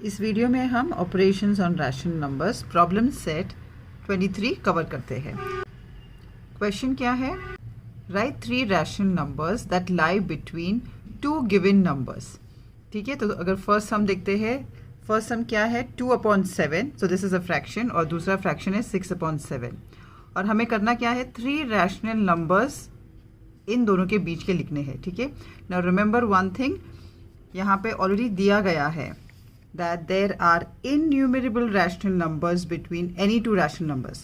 इस वीडियो में हम operations on rational numbers problem set 23 cover करते हैं। क्वेश्चन क्या है? Right 3 rational numbers that lie between 2 given numbers. ठीक है, तो अगर फर्स्ट सम देखते हैं, फर्स्ट सम क्या है 2/7, so this is a fraction, और दूसरा फ्रैक्शन है 6/7। और हमें करना क्या है, 3 रैशनल नंबर्स इन दोनों के बीच के लिखने हैं। ठीक है, नाउ रिमेंबर वन थिंग, यहाँ पे ऑलरेडी दिया गया है that there are innumerable rational numbers between any two rational numbers।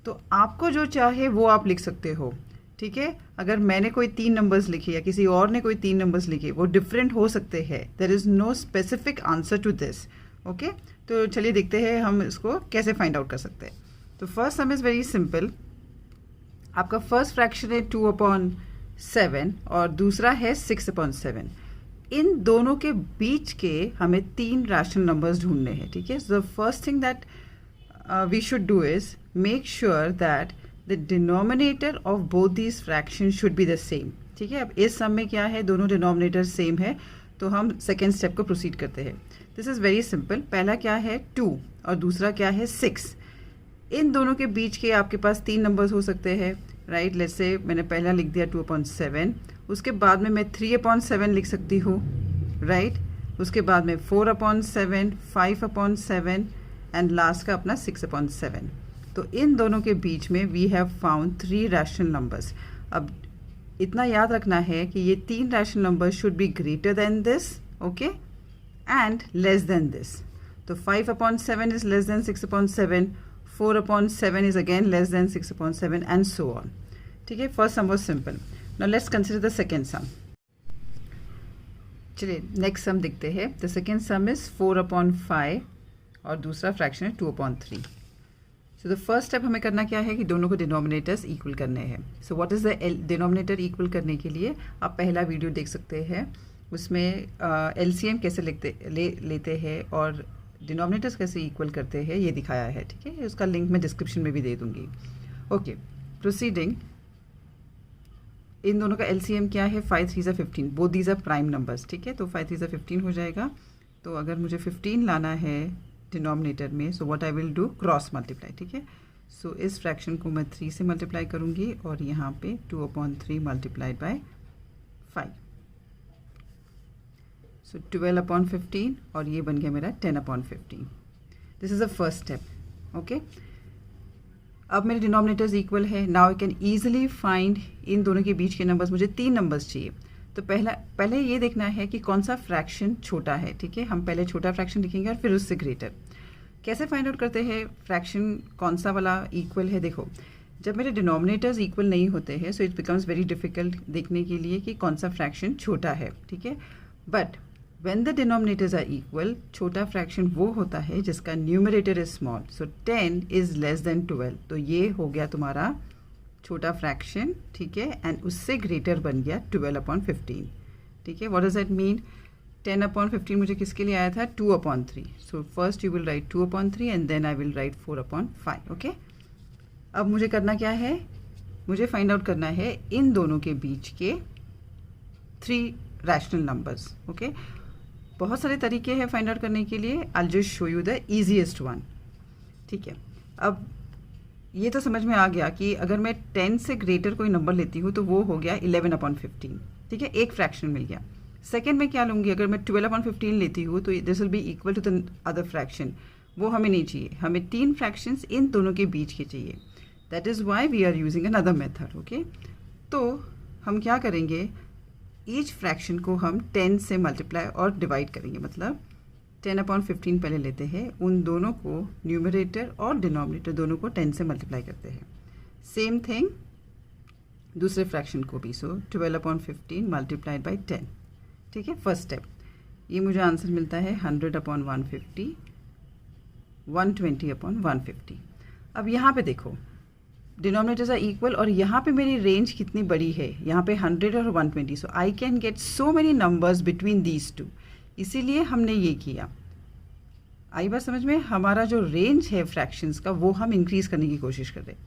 तो आपको जो चाहे वो आप लिख सकते हो। ठीक है, अगर मैंने कोई 3 नंबर्स लिखे या किसी और ने कोई 3 नंबर्स लिखे, वो डिफरेंट हो सकते हैं। There is no specific answer to this. Okay, तो चलिए देखते हैं हम इसको कैसे फाइंड आउट कर सकते हैं। तो first some is very simple. आपका फर्स्ट फ्रैक्शन है 2/7 और दूसरा है 6/7। इन दोनों के बीच के हमें 3 रैशनल नंबर्स ढूंढने हैं। ठीक है, so the first thing that we should do is make sure that the denominator of both these fraction should be the same. ठीक है, अब इस सम में क्या है, दोनों डिनोमिनेटर सेम है, तो हम सेकेंड स्टेप को प्रोसीड करते हैं। This is very simple. पहला क्या है 2 और दूसरा क्या है 6। इन दोनों के बीच के आपके पास 3 नंबर्स हो सकते हैं। राइट, लेट्स से मैंने पहला लिख दिया 2/7, उसके बाद में मैं 3/7 लिख सकती हूँ। राइट, उसके बाद में 4/7, 5/7 एंड लास्ट का अपना 6/7। तो इन दोनों के बीच में we have found 3 rational numbers. अब इतना याद रखना है कि ये 3 rational numbers should be greater than this, okay, and less than this. तो 5/7 is less than 6/7, 4/7 is again less than 6/7 and so on. ठीक है, first sum was simple. Now let's consider the second sum. चलिए next sum देखते हैं। The second sum is 4/5 और दूसरा fraction है 2/3. So the first step हमें करना क्या है कि दोनों को डिनोमिनेटर्स इक्वल करने हैं। So what is the denominator equal करने के लिए आप पहला वीडियो देख सकते हैं, उसमें LCM कैसे लेते हैं और डिनोमिनेटर्स कैसे इक्वल करते हैं ये दिखाया है। ठीक है, उसका लिंक मैं डिस्क्रिप्शन में भी दे दूंगी। Okay, proceeding. इन दोनों का LCM क्या है, 5 3 ज़ा 15, both these are prime numbers. ठीक है, तो 5 3 ज़ा 15 हो जाएगा। तो अगर मुझे 15 लाना है डिनोमिनेटर में, so what I will do, cross multiply. ठीक है, सो इस फ्रैक्शन को मैं 3 से मल्टीप्लाई करूंगी और यहाँ पे 2/3 मल्टीप्लाइड बाय 5, सो 12/15 और ये बन गया मेरा 10/15। This is a first step. Okay, अब मेरे डिनोमिनेटर्स इक्वल है। Now I can easily find in दोनों के बीच के नंबर्स। मुझे 3 नंबर्स चाहिए, तो पहले ये देखना है कि कौन सा फ्रैक्शन छोटा है। ठीक है, हम पहले छोटा फ्रैक्शन लिखेंगे और फिर उससे ग्रेटर। कैसे फाइंड आउट करते हैं फ्रैक्शन कौन सा वाला इक्वल है? देखो, जब मेरे डिनोमिनेटर्स इक्वल नहीं होते हैं, so it becomes very difficult देखने के लिए कि कौन सा फ्रैक्शन छोटा है। ठीक है, but when the denominators are equal, छोटा फ्रैक्शन वो होता है जिसका numerator is small. So 10 is less then 12, तो ये हो गया तुम्हारा छोटा फ्रैक्शन। ठीक है, एंड उससे ग्रेटर बन गया 12/15। ठीक है, व्हाट डज दैट मीन? 10/15 मुझे किसके लिए आया था, 2/3। So first you will write 2/3 and then I will write 4/5। Okay, अब मुझे करना क्या है, मुझे फाइंड आउट करना है इन दोनों के बीच के 3 रैशनल नंबर्स। ओके, बहुत सारे तरीके हैं फाइंड आउट करने के लिए। I just show you the easiest one. ठीक है, अब ये तो समझ में आ गया कि अगर मैं 10 से ग्रेटर कोई नंबर लेती हूँ तो वो हो गया 11/15। ठीक है, एक फ्रैक्शन मिल गया। सेकंड में क्या लूँगी, अगर मैं 12/15 लेती हूँ तो this will be equal to the other fraction. वो हमें नहीं चाहिए, हमें 3 फ्रैक्शंस इन दोनों के बीच के चाहिए। That is why we are using another method. Okay, तो हम क्या करेंगे, ईच फ्रैक्शन को हम 10 से मल्टीप्लाई और डिवाइड करेंगे। मतलब 10/15 पहले लेते हैं, उन दोनों को न्यूमरेटर और डिनोमिनेटर दोनों को 10 से मल्टीप्लाई करते हैं। सेम थिंग दूसरे फ्रैक्शन को भी। सो 12/15 मल्टीप्लाइड बाई 10। ठीक है, फर्स्ट स्टेप। ये मुझे आंसर मिलता है 100/150, 120/150। अब यहाँ पे देखो, डिनोमिनेटर्स आर इक्वल और यहाँ पे मेरी रेंज कितनी बड़ी है, यहाँ पे 100 और 120। So I can get so many numbers between these two, इसीलिए हमने ये किया। आई बात समझ में? हमारा जो रेंज है फ्रैक्शंस का वो हम इंक्रीज करने की कोशिश कर रहे हैं।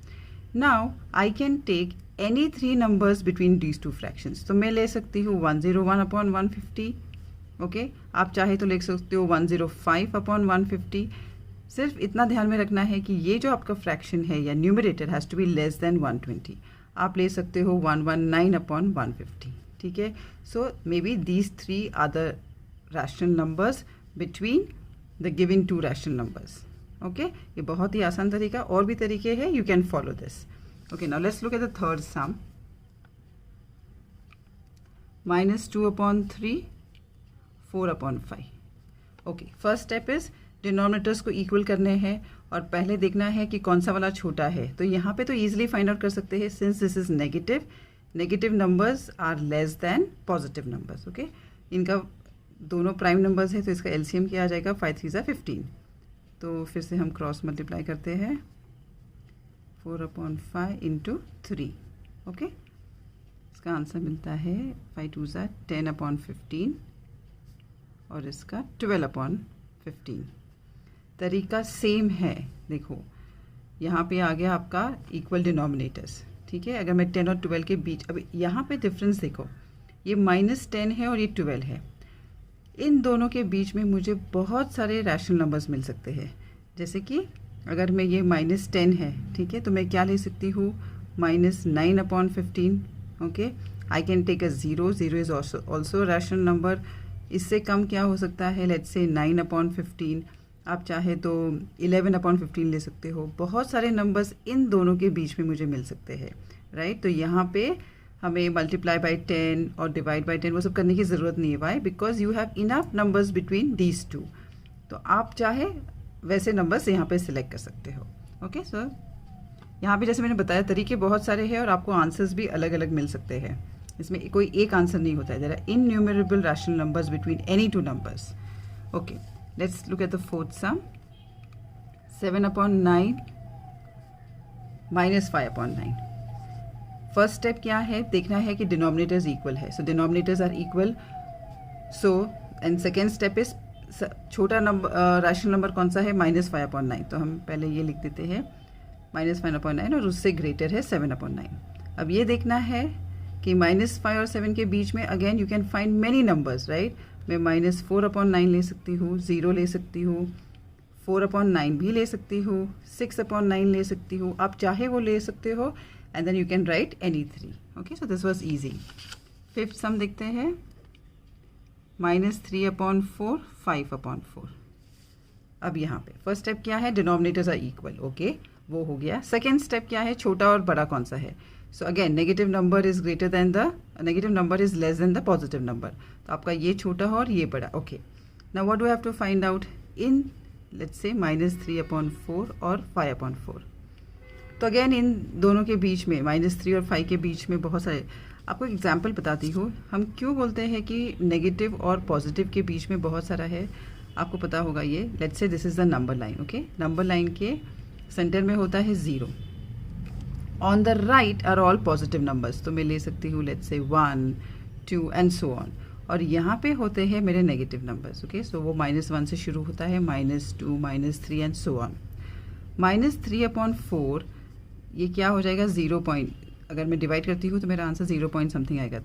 Now I can take any 3 numbers between these 2 fractions. तो मैं ले सकती हूँ 101/150, ओके आप चाहे तो लिख सकते हो 105 अपॉन 150। सिर्फ इतना ध्यान में रखना है कि ये जो आपका फ्रैक्शन है या numerator has to be less than 120। आप ले सकते हो 119 अपॉन 150, ठीक है। So maybe these 3 are the rational numbers between the given 2 rational numbers. Okay ये बहुत ही आसान तरीका, और भी तरीके हैं, you can follow this. Okay now let's look at the third sum. -2 upon 3, 4 upon 5। Okay first step is denominators को इक्वल करने हैं और पहले देखना है कि कौन सा वाला छोटा है। तो यहाँ पे तो ईजिली फाइंड आउट कर सकते हैं, since this is negative, negative numbers are less than positive numbers. Okay इनका दोनों प्राइम नंबर्स है तो इसका एलसीएम क्या आ जाएगा, 5 3 = 15। तो फिर से हम क्रॉस मल्टीप्लाई करते हैं, 4 अपॉन 5 इंटू 3। ओके इसका आंसर मिलता है 5 2 = 10 अपॉन 15 और इसका 12 अपॉन 15। तरीका सेम है, देखो यहाँ पे आ गया आपका इक्वल डिनोमिनेटर्स, ठीक है। अगर मैं 10 और 12 के बीच, अब यहाँ पे डिफरेंस देखो, ये -10 है और ये 12 है। इन दोनों के बीच में मुझे बहुत सारे रैशनल नंबर्स मिल सकते हैं। जैसे कि अगर मैं ये -10 है, ठीक है, तो मैं क्या ले सकती हूँ, -9 upon 15। Okay I can take a 0 is also rational number. इससे कम क्या हो सकता है, लेट्स से 9 अपॉन 15। आप चाहे तो 11 अपॉन 15 ले सकते हो। बहुत सारे नंबर्स इन दोनों के बीच में मुझे मिल सकते हैं, राइट। तो यहाँ पे हमें मल्टीप्लाई बाई 10 और डिवाइड बाई 10 वो सब करने की ज़रूरत नहीं है। Why, because you have enough numbers between these two. तो आप चाहे वैसे नंबर्स यहाँ पे सिलेक्ट कर सकते हो। ओके सर यहाँ पे जैसे मैंने बताया तरीके बहुत सारे हैं और आपको आंसर्स भी अलग अलग मिल सकते हैं। इसमें कोई एक आंसर नहीं होता है। There are innumerable rational numbers between any 2 numbers. Okay let's look at the fourth sum. 7 upon 9 -5 upon 9। First step क्या है, देखना है कि डिनोमिनेटर्स इक्वल है। So denominators are equal. So and second step is छोटा नंबर रैशनल नंबर कौन सा है, -5 अपॉन 9। तो हम पहले ये लिख देते हैं -5 अपॉन 9 और उससे ग्रेटर है 7 अपॉन 9। अब ये देखना है कि -5 और 7 के बीच में again you can find many numbers, right. मैं -4 अपॉन 9 ले सकती हूँ, 0 ले सकती हूँ, 4 अपॉन 9 भी ले सकती हूँ, 6 अपॉन 9 ले सकती हूँ। आप चाहे वो ले सकते हो and then you can write any 3. Okay, so this was easy. Fifth sum देखते हैं, -3 अपॉन 4, 5 अपॉन 4। अब यहाँ पे फर्स्ट स्टेप क्या है, डिनोमिनेटर्स आर इक्वल। ओके वो हो गया। सेकेंड स्टेप क्या है, छोटा और बड़ा कौन सा है। So again negative number is greater than the negative number is less than the positive number. तो आपका ये छोटा और ये बड़ा। Okay now what do have to find out in, let's say -3 upon 4 और 5 अपॉन 4। तो अगेन इन दोनों के बीच में -3 और 5 के बीच में बहुत सारे, आपको एग्जांपल बताती हूँ हम क्यों बोलते हैं कि नेगेटिव और पॉजिटिव के बीच में बहुत सारा है। आपको पता होगा ये, let's say this is the number line. Okay number line के सेंटर में होता है 0। On the right are all positive numbers. तो मैं ले सकती हूँ let's say 1 2 and so on. और यहाँ पे होते हैं मेरे नेगेटिव नंबर्स। ओके सो वो -1 से शुरू होता है, -2 -3 एंड सो ऑन। -3 अपॉन 4 ये क्या हो जाएगा, 0 पॉइंट। अगर मैं डिवाइड करती हूँ तो मेरा आंसर 0 पॉइंट समथिंग आएगा।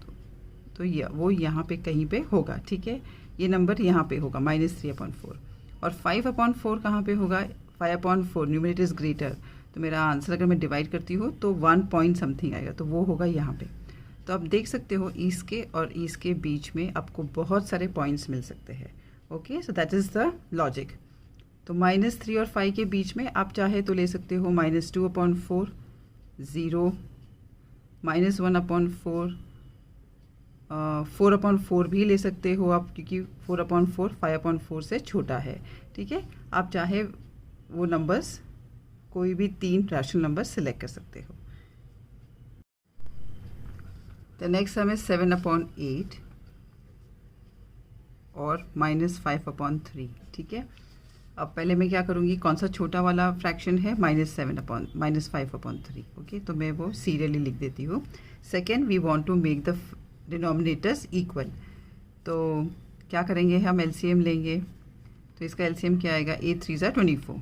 तो ये वो यहाँ पे कहीं पे होगा, ठीक है। ये नंबर यहाँ पे होगा -3 अपॉन 4। और 5 अपॉन 4 कहाँ पे होगा, 5 अपॉन 4 न्यूमरेटर इज ग्रेटर। तो मेरा आंसर अगर मैं डिवाइड करती हूँ तो 1 पॉइंट समथिंग आएगा, तो वो होगा यहाँ पे। तो आप देख सकते हो इसके और इसके बीच में आपको बहुत सारे पॉइंट्स मिल सकते हैं। Okay so that is the logic. तो -3 और 5 के बीच में आप चाहे तो ले सकते हो -2 अपॉन 4, 0, -1 अपॉन 4, 4 अपॉन 4 भी ले सकते हो आप, क्योंकि 4 अपॉन 4 5 अपॉन 4 से छोटा है, ठीक है। आप चाहे वो नंबर्स कोई भी 3 रैशनल नंबर सिलेक्ट कर सकते हो। The next sum is 7 upon 8 और -5 अपॉन 3, ठीक है। अब पहले मैं क्या करूँगी, कौन सा छोटा वाला फ्रैक्शन है, -5 अपॉन 3। ओके तो मैं वो सीरियली लिख देती हूँ। Second we want to make the denominators equal. तो क्या करेंगे, हम एलसीएम लेंगे। तो इसका एलसीएम क्या आएगा, 8 3 = 24।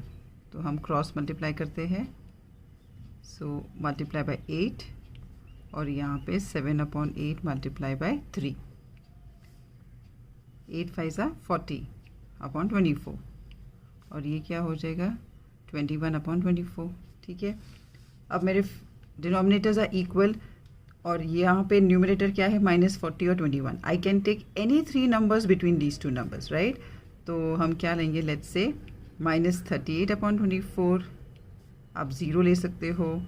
तो हम क्रॉस मल्टीप्लाई करते हैं। सो मल्टीप्लाई बाय 8 और यहाँ पे 7 अपॉन 8 मल्टीप्लाई बाय 3। 8 5 ज़ा 40 अपॉन 24 और ये क्या हो जाएगा 21 अपॉन 24। ठीक है, अब मेरे डिनोमिनेटर्स आर इक्वल और यहाँ पे न्यूमरेटर क्या है -40 और 21। I can take any 3 numbers between these 2 numbers, right. तो हम क्या लेंगे, लेट्स से -38 अपॉन 24, आप 0 ले सकते हो।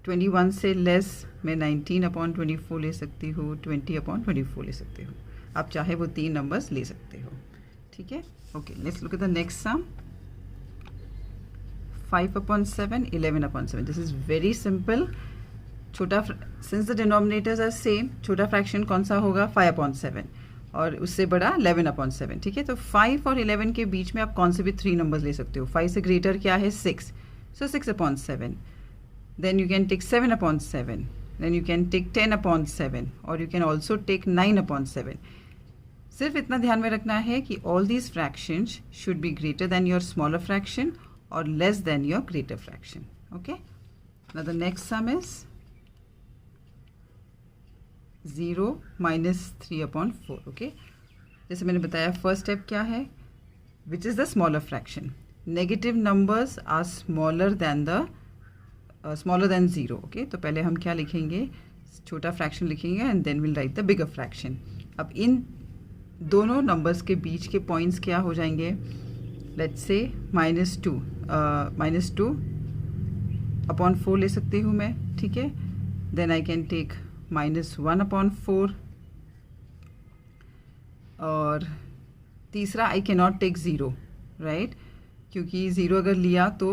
21 से लेस मैं 19 अपॉन 24 ले सकती हूँ, 20 अपॉन 24 ले सकते हो। आप चाहे वो 3 नंबर्स ले सकते हो। ठीक है, okay, let's look at the next sum. 5 upon 7, 11 upon 7. This is very simple. छोटा, since the denominators are same, छोटा फ्रैक्शन कौन सा होगा 5 upon 7 और उससे बड़ा 11 upon 7। ठीक है, तो 5 और 11 के बीच में आप कौन से भी 3 नंबर्स ले सकते हो। 5 से ग्रेटर क्या है 6, so 6 upon 7. Then you can take 7 upon 7. Then you can take 10 upon 7 or you can also take 9 upon 7. सिर्फ इतना ध्यान में रखना है कि all these fractions should be greater than your smaller fraction or less than your greater fraction. Okay, now the next sum is 0 minus 3 upon 4. Okay, जैसे मैंने बताया फर्स्ट स्टेप क्या है, which is the smaller fraction. Negative numbers are smaller than 0. Okay, तो पहले हम क्या लिखेंगे, छोटा फ्रैक्शन लिखेंगे and then we'll write the bigger fraction. अब इन दोनों नंबर्स के बीच के पॉइंट्स क्या हो जाएंगे, लेट्स से -2 अपॉन 4 ले सकती हूँ मैं। ठीक है, then I can take -1 upon 4 और तीसरा I can not take 0, right, क्योंकि 0 अगर लिया तो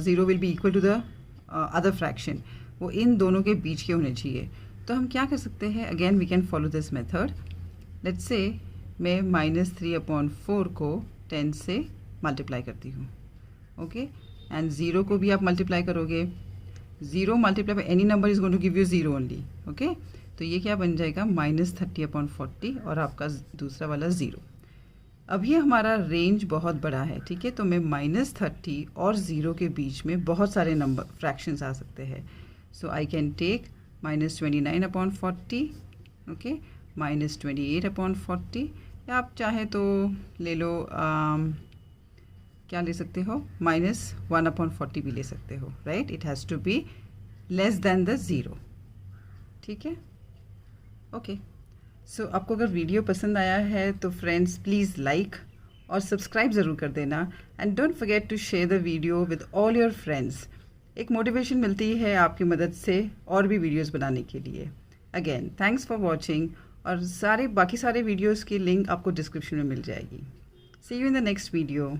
0 will be equal to the other fraction, वो इन दोनों के बीच के होने चाहिए। तो हम क्या कर सकते हैं, again we can follow this method. Let's say मैं -3 अपॉन 4 को 10 से मल्टीप्लाई करती हूँ। ओके, एंड 0 को भी आप मल्टीप्लाई करोगे, 0 multiply by any number is going to give you 0 only. Okay, तो ये क्या बन जाएगा -30 अपॉन 40 और आपका दूसरा वाला 0। अब ये हमारा रेंज बहुत बड़ा है। ठीक है, तो मैं -30 और 0 के बीच में बहुत सारे नंबर फ्रैक्शंस आ सकते हैं। So I can take -29 upon 40, okay, -28 upon 40, या आप चाहे तो ले लो क्या ले सकते हो, -1 अपॉन 40 भी ले सकते हो, right. It has to be less than the 0। ठीक है, ओके। सो आपको अगर वीडियो पसंद आया है तो फ्रेंड्स प्लीज़ लाइक और सब्सक्राइब ज़रूर कर देना and don't forget to share the video with all your friends. एक मोटिवेशन मिलती है आपकी मदद से और भी वीडियोस बनाने के लिए। अगेन थैंक्स फॉर वॉचिंग, और बाकी सारे वीडियोस की लिंक आपको डिस्क्रिप्शन में मिल जाएगी। See you in the next video.